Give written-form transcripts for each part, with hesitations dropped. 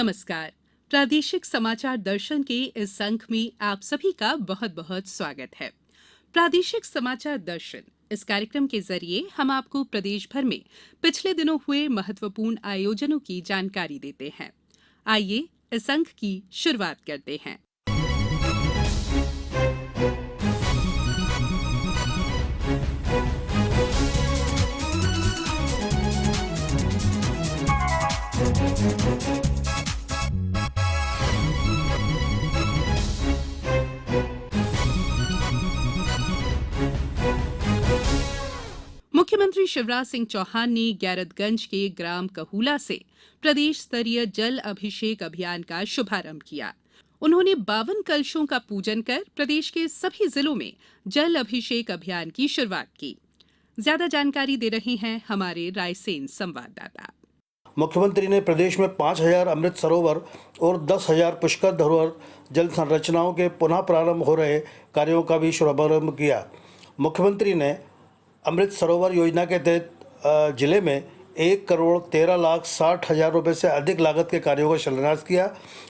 नमस्कार। प्रादेशिक समाचार दर्शन के इस अंक में आप सभी का बहुत बहुत स्वागत है। प्रादेशिक समाचार दर्शन इस कार्यक्रम के जरिए हम आपको प्रदेश भर में पिछले दिनों हुए महत्वपूर्ण आयोजनों की जानकारी देते हैं। आइए इस अंक की शुरुआत करते हैं। मुख्यमंत्री शिवराज सिंह चौहान ने गैरतगंज के ग्राम कहुला से प्रदेश स्तरीय जल अभिषेक अभियान का शुभारंभ किया। उन्होंने 52 कलशों का पूजन कर प्रदेश के सभी जिलों में जल अभिषेक अभियान की शुरुआत की। ज्यादा जानकारी दे रहे हैं हमारे रायसेन संवाददाता। मुख्यमंत्री ने प्रदेश में 5,000 अमृत सरोवर और 10,000 पुष्कर धरोहर जल संरचनाओं के पुनः प्रारंभ हो रहे कार्यों का भी शुभारंभ किया। मुख्यमंत्री ने अमृत सरोवर योजना के तहत जिले में 1,13,60,000 रुपये से अधिक लागत के कार्यों का शिलान्यास किया।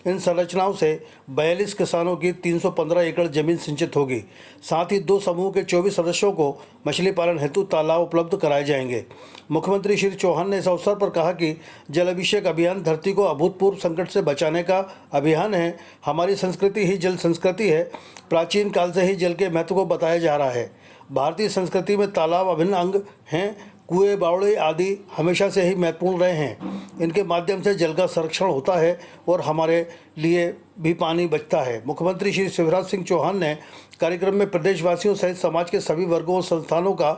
इन संरचनाओं से 42 किसानों की 315 एकड़ जमीन सिंचित होगी। साथ ही 2 समूह के 24 सदस्यों को मछली पालन हेतु तालाब उपलब्ध कराए जाएंगे। मुख्यमंत्री श्री चौहान ने इस अवसर पर कहा कि जल अभिषेक अभियान धरती को अभूतपूर्व संकट से बचाने का अभियान है। हमारी संस्कृति ही जल संस्कृति है। प्राचीन काल से ही जल के महत्व को बताया जा रहा है। भारतीय संस्कृति में तालाब अभिन्न अंग हैं। कुएं, बावड़े आदि हमेशा से ही महत्वपूर्ण रहे हैं। इनके माध्यम से जल का संरक्षण होता है और हमारे लिए भी पानी बचता है। मुख्यमंत्री श्री शिवराज सिंह चौहान ने कार्यक्रम में प्रदेशवासियों सहित समाज के सभी वर्गों और संस्थानों का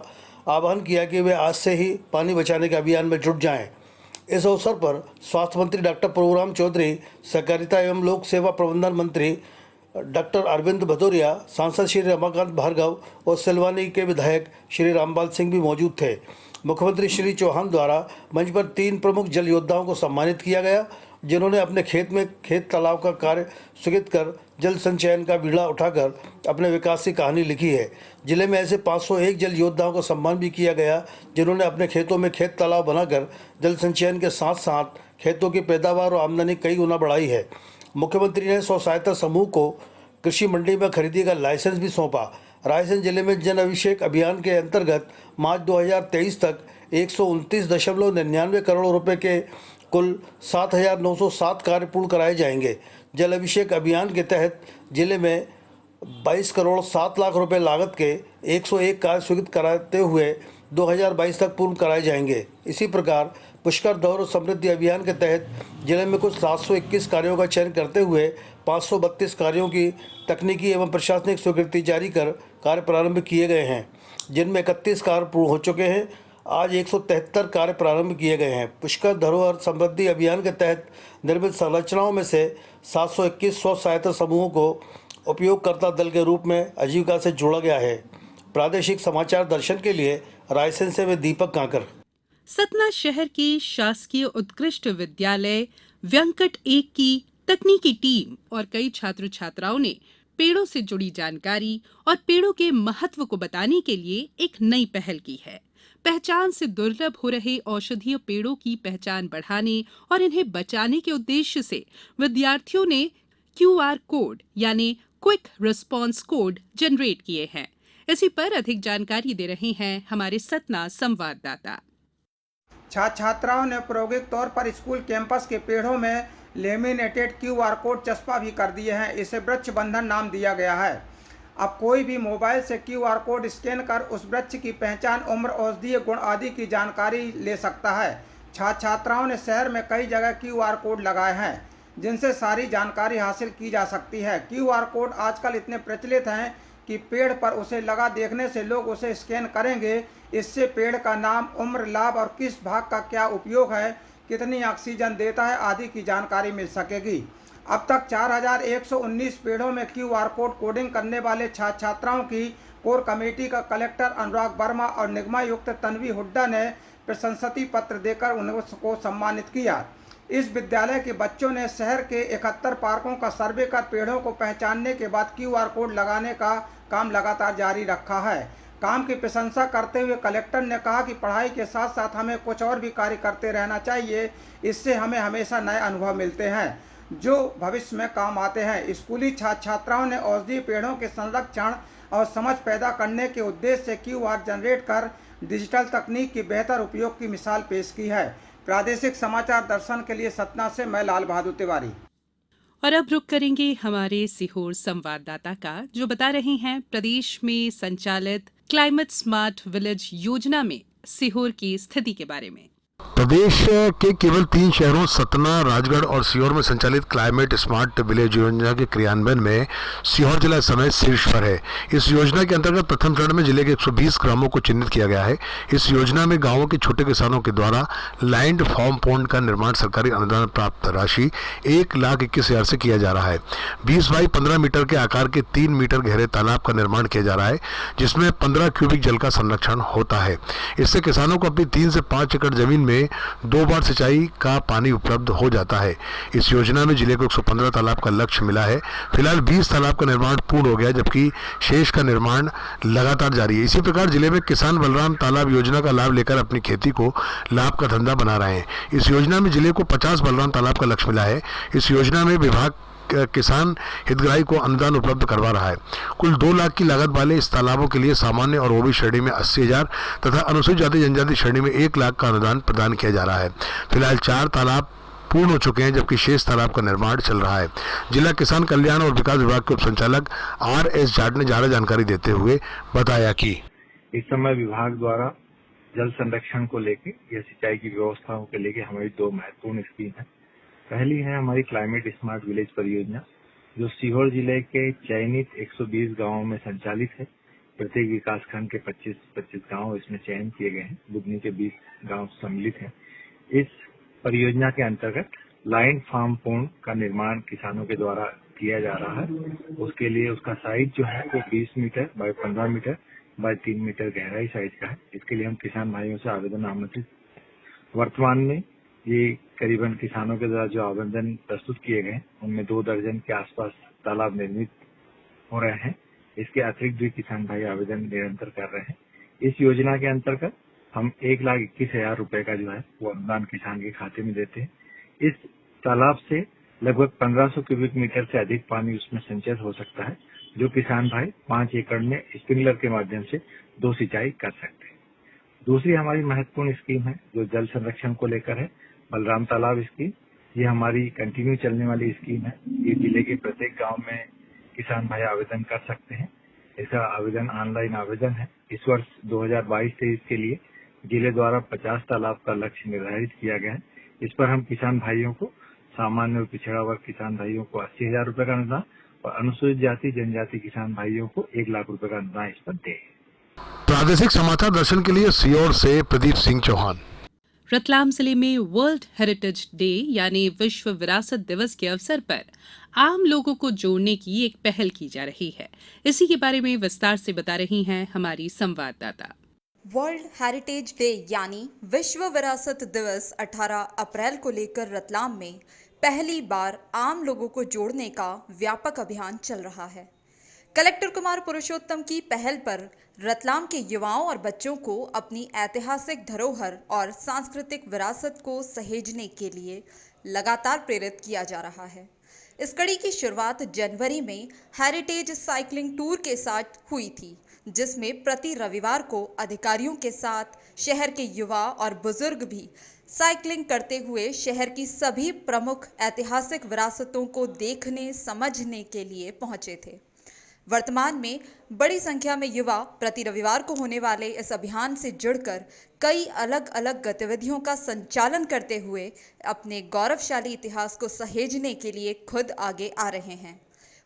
आह्वान किया कि वे आज से ही पानी बचाने के अभियान में जुट जाएं। इस अवसर पर स्वास्थ्य मंत्री डॉक्टर प्रभुराम चौधरी, सहकारिता एवं लोक सेवा प्रबंधन मंत्री डॉक्टर अरविंद भदौरिया, सांसद श्री रमाकांत भार्गव और सिलवानी के विधायक श्री रामपाल सिंह भी मौजूद थे। मुख्यमंत्री श्री चौहान द्वारा मंच पर 3 प्रमुख जल योद्धाओं को सम्मानित किया गया, जिन्होंने अपने खेत तालाब का कार्य स्थगित कर जल संचयन का बीड़ा उठाकर अपने विकास की कहानी लिखी है। जिले में ऐसे 501 जल योद्धाओं का सम्मान भी किया गया, जिन्होंने अपने खेतों में खेत तालाब बनाकर जल संचयन के साथ साथ खेतों की पैदावार और आमदनी कई गुना बढ़ाई है। मुख्यमंत्री ने स्व सहायता समूह को कृषि मंडी में खरीदी का लाइसेंस भी सौंपा। रायसेन जिले में जन अभिषेक अभियान के अंतर्गत मार्च 2023 तक 129.99 करोड़ रुपए के कुल 7,907 कार्य पूर्ण कराए जाएंगे। जल अभिषेक अभियान के तहत जिले में 22 करोड़ 7 लाख रुपए लागत के 101 कार्य स्वीकृत कराते हुए 2022 तक पूर्ण कराए जाएंगे। इसी प्रकार पुष्कर धरोहर समृद्धि अभियान के तहत जिले में कुल 721 कार्यों का चयन करते हुए 532 कार्यों की तकनीकी एवं प्रशासनिक स्वीकृति जारी कर कार्य प्रारंभ किए गए हैं, जिनमें 31 कार्य पूर्ण हो चुके हैं। आज 173 कार्य प्रारंभ किए गए हैं। पुष्कर धरोहर समृद्धि अभियान के तहत निर्मित संरचनाओं में से 721 स्व सहायता समूहों को उपयोगकर्ता दल के रूप में आजीविका से जोड़ा गया है। प्रादेशिक समाचार दर्शन के लिए रायसेन से मैं दीपक कांकर। सतना शहर के शासकीय उत्कृष्ट विद्यालय व्यंकट 1 की तकनीकी टीम और कई छात्र छात्राओं ने पेड़ों से जुड़ी जानकारी और पेड़ों के महत्व को बताने के लिए एक नई पहल की है। पहचान से दुर्लभ हो रहे औषधीय पेड़ों की पहचान बढ़ाने और इन्हें बचाने के उद्देश्य से विद्यार्थियों ने QR कोड यानी क्विक रिस्पांस कोड जनरेट किए हैं। इसी पर अधिक जानकारी दे रहे हैं हमारे सतना संवाददाता। छात्राओं ने प्रायोगिक तौर पर स्कूल कैंपस के पेड़ों में लेमिनेटेड QR कोड चस्पा भी कर दिए हैं। इसे वृक्ष बंधन नाम दिया गया है। अब कोई भी मोबाइल से QR कोड स्कैन कर उस वृक्ष की पहचान, उम्र, औषधीय गुण आदि की जानकारी ले सकता है। छात्राओं ने शहर में कई जगह QR कोड लगाए हैं, जिनसे सारी जानकारी हासिल की जा सकती है। QR कोड आजकल इतने प्रचलित हैं कि पेड़ पर उसे लगा देखने से लोग उसे स्कैन करेंगे। इससे पेड़ का नाम, उम्र, लाभ और किस भाग का क्या उपयोग है, कितनी ऑक्सीजन देता है आदि की जानकारी मिल सकेगी। अब तक 4,119 पेड़ों में QR कोड कोडिंग करने वाले छात्राओं की कोर कमेटी का कलेक्टर अनुराग वर्मा और निगमायुक्त तन्वी हुड्डा ने प्रशंसती पत्र देकर उनको सम्मानित किया। इस विद्यालय के बच्चों ने शहर के 71 पार्कों का सर्वे कर पेड़ों को पहचानने के बाद QR कोड लगाने का काम लगातार जारी रखा है। काम की प्रशंसा करते हुए कलेक्टर ने कहा कि पढ़ाई के साथ साथ हमें कुछ और भी कार्य करते रहना चाहिए। इससे हमें हमेशा नए अनुभव मिलते हैं जो भविष्य में काम आते हैं। स्कूली छात्र छात्राओं ने औषधीय पेड़ों के संरक्षण और समझ पैदा करने के उद्देश्य से क्यूआर जनरेट कर डिजिटल तकनीक की बेहतर उपयोग की मिसाल पेश की है। प्रादेशिक समाचार दर्शन के लिए सतना से मैं लाल बहादुर तिवारी। और अब रुक करेंगे हमारे सीहोर संवाददाता का, जो बता रहे हैं प्रदेश में संचालित क्लाइमेट स्मार्ट विलेज योजना में सीहोर की स्थिति के बारे में। प्रदेश के केवल 3 शहरों सतना, राजगढ़ और सीहोर में संचालित क्लाइमेट स्मार्ट विलेज योजना के क्रियान्वयन में सीहोर जिला इस समय शीर्ष पर है। इस योजना के अंतर्गत प्रथम चरण में जिले के 120 ग्रामों को चिन्हित किया गया है। इस योजना में गांवों के छोटे किसानों के द्वारा लैंड फॉर्म पॉन्ड का निर्माण सरकारी अनुदान प्राप्त राशि 1,21,000 से किया जा रहा है। 20 बाई 15 मीटर के आकार के 3 मीटर गहरे तालाब का निर्माण किया जा रहा है, जिसमें 15 क्यूबिक जल का संरक्षण होता है। इससे किसानों को अपनी 3 से 5 एकड़ जमीन में 2 बार सिंचाई का पानी उपलब्ध हो जाता है। इस योजना में जिले को 115 तालाब का लक्ष्य मिला है। फिलहाल 20 तालाब का निर्माण पूर्ण हो गया, जबकि शेष का निर्माण लगातार जारी है। इसी प्रकार जिले में किसान बलराम तालाब योजना का लाभ लेकर अपनी खेती को लाभ का धंधा बना रहे हैं। इस योजना में जिले को 50 बलराम तालाब का लक्ष्य मिला है। इस योजना में विभाग किसान हितग्राही को अनुदान उपलब्ध करवा रहा है। कुल 2 लाख की लागत वाले इस तालाबों के लिए सामान्य और ओबी श्रेणी में 80,000 तथा अनुसूचित जाति जनजाति श्रेणी में 1 लाख का अनुदान प्रदान किया जा रहा है। फिलहाल 4 तालाब पूर्ण हो चुके हैं, जबकि शेष तालाब का निर्माण चल रहा है। जिला किसान कल्याण और विकास विभाग के उप संचालक RS जाट ने ज्यादा जानकारी देते हुए बताया कि इस समय विभाग द्वारा जल संरक्षण को लेके या सिंचाई की व्यवस्थाओं को लेके हमारी 2 महत्वपूर्ण स्कीम है। पहली है हमारी क्लाइमेट स्मार्ट विलेज परियोजना, जो सीहोर जिले के चयनित 120 गांवों में संचालित है। प्रत्येक विकास खंड के 25-25 गांव इसमें चयन किए गए हैं। बुधनी के 20 गांव सम्मिलित हैं। इस परियोजना के अंतर्गत लाइन फार्म पॉन्ड का निर्माण किसानों के द्वारा किया जा रहा है। उसके लिए उसका साइज जो है वो 20 meter by 15 meter by 3 meter गहराई साइज का है। इसके लिए हम किसान भाइयों से आवेदन आमंत्रित। वर्तमान में ये करीबन किसानों के द्वारा जो आवेदन प्रस्तुत किए गए उनमें 2 दर्जन के आसपास तालाब निर्मित हो रहे हैं। इसके अतिरिक्त भी किसान भाई आवेदन निरंतर कर रहे हैं। इस योजना के अंतर्गत हम 1,21,000 रुपए का जो है वो अनुदान किसान के खाते में देते हैं। इस तालाब से लगभग 1500 क्यूबिक मीटर से अधिक पानी उसमें संचित हो सकता है, जो किसान भाई 5 एकड़ में स्प्रिंकलर के माध्यम से 2 सिंचाई कर सकते हैं। दूसरी हमारी महत्वपूर्ण स्कीम है जो जल संरक्षण को लेकर है, बलराम तालाब स्कीम। ये हमारी कंटिन्यू चलने वाली स्कीम है। ये जिले के प्रत्येक गांव में किसान भाई आवेदन कर सकते हैं। इसका आवेदन ऑनलाइन आवेदन है। इस वर्ष 2022-23 के लिए जिले द्वारा 50 तालाब का लक्ष्य निर्धारित किया गया है। इस पर हम किसान भाइयों को, सामान्य और पिछड़ा वर्ग किसान भाइयों को 80,000 रुपए का अनुदान और अनुसूचित जाति जनजाति किसान भाइयों को 1 लाख रुपए का अनुदान इस पर देंगे। प्रादेशिक समाचार दर्शन के लिए सीहोर से प्रदीप सिंह चौहान। रतलाम जिले में वर्ल्ड हेरिटेज डे यानी विश्व विरासत दिवस के अवसर पर आम लोगों को जोड़ने की एक पहल की जा रही है। इसी के बारे में विस्तार से बता रही हैं हमारी संवाददाता। वर्ल्ड हेरिटेज डे यानी विश्व विरासत दिवस 18 अप्रैल को लेकर रतलाम में पहली बार आम लोगों को जोड़ने का व्यापक अभियान चल रहा है। कलेक्टर कुमार पुरुषोत्तम की पहल पर रतलाम के युवाओं और बच्चों को अपनी ऐतिहासिक धरोहर और सांस्कृतिक विरासत को सहेजने के लिए लगातार प्रेरित किया जा रहा है। इस कड़ी की शुरुआत जनवरी में हेरिटेज साइकिलिंग टूर के साथ हुई थी, जिसमें प्रति रविवार को अधिकारियों के साथ शहर के युवा और बुजुर्ग भी साइकिलिंग करते हुए शहर की सभी प्रमुख ऐतिहासिक विरासतों को देखने समझने के लिए पहुंचे थे। वर्तमान में बड़ी संख्या में युवा प्रति रविवार को होने वाले इस अभियान से जुड़कर कई अलग अलग गतिविधियों का संचालन करते हुए अपने गौरवशाली इतिहास को सहेजने के लिए खुद आगे आ रहे हैं।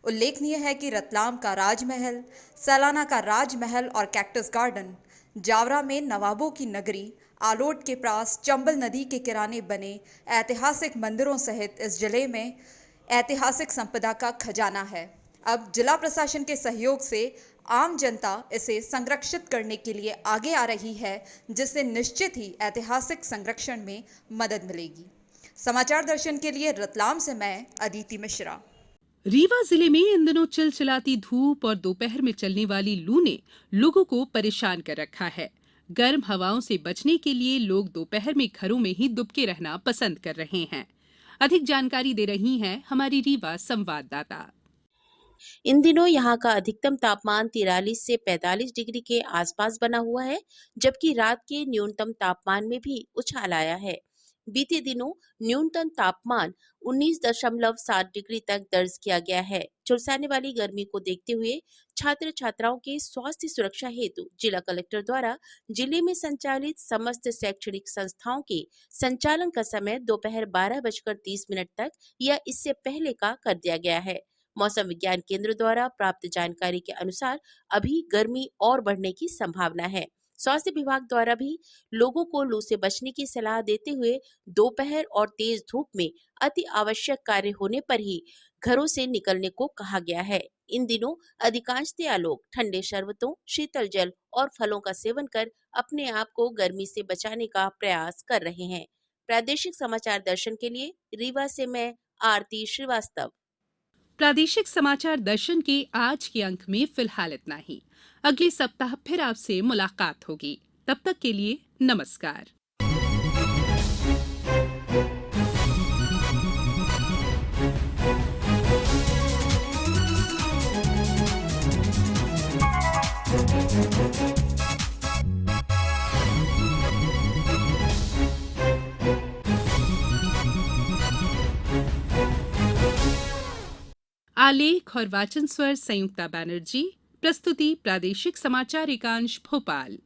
उल्लेखनीय है कि रतलाम का राजमहल, सलाना का राजमहल और कैक्टस गार्डन, जावरा में नवाबों की नगरी, आलोट के पास चंबल नदी के किनारे बने ऐतिहासिक मंदिरों सहित इस जिले में ऐतिहासिक संपदा का खजाना है। अब जिला प्रशासन के सहयोग से आम जनता इसे संरक्षित करने के लिए आगे आ रही है, जिससे निश्चित ही ऐतिहासिक संरक्षण में मदद मिलेगी। समाचार दर्शन के लिए रतलाम से मैं अदिति मिश्रा। रीवा जिले में इन दिनों चिलचिलाती धूप और दोपहर में चलने वाली लू ने लोगों को परेशान कर रखा है। गर्म हवाओं से बचने के लिए लोग दोपहर में घरों में ही दुबके रहना पसंद कर रहे हैं। अधिक जानकारी दे रही हैं हमारी रीवा संवाददाता। इन दिनों यहाँ का अधिकतम तापमान 43 से 45 डिग्री के आसपास बना हुआ है, जबकि रात के न्यूनतम तापमान में भी उछाल आया है। बीते दिनों न्यूनतम तापमान 19.7 डिग्री तक दर्ज किया गया है। झुलसाने वाली गर्मी को देखते हुए छात्र छात्राओं के स्वास्थ्य सुरक्षा हेतु जिला कलेक्टर द्वारा जिले में संचालित समस्त शैक्षणिक संस्थाओं के संचालन का समय दोपहर 12:30 तक या इससे पहले का कर दिया गया है। मौसम विज्ञान केंद्र द्वारा प्राप्त जानकारी के अनुसार अभी गर्मी और बढ़ने की संभावना है। स्वास्थ्य विभाग द्वारा भी लोगों को लू से बचने की सलाह देते हुए दोपहर और तेज धूप में अति आवश्यक कार्य होने पर ही घरों से निकलने को कहा गया है। इन दिनों अधिकांशतः लोग ठंडे शरबतों, शीतल जल और फलों का सेवन कर अपने आप को गर्मी से बचाने का प्रयास कर रहे हैं। प्रादेशिक समाचार दर्शन के लिए रीवा से मैं आरती श्रीवास्तव। प्रादेशिक समाचार दर्शन के आज के अंक में फिलहाल इतना ही। अगले सप्ताह फिर आपसे मुलाकात होगी। तब तक के लिए नमस्कार। आलेख और वाचन स्वर संयुक्ता बनर्जी। प्रस्तुति प्रादेशिक समाचार एकांश भोपाल।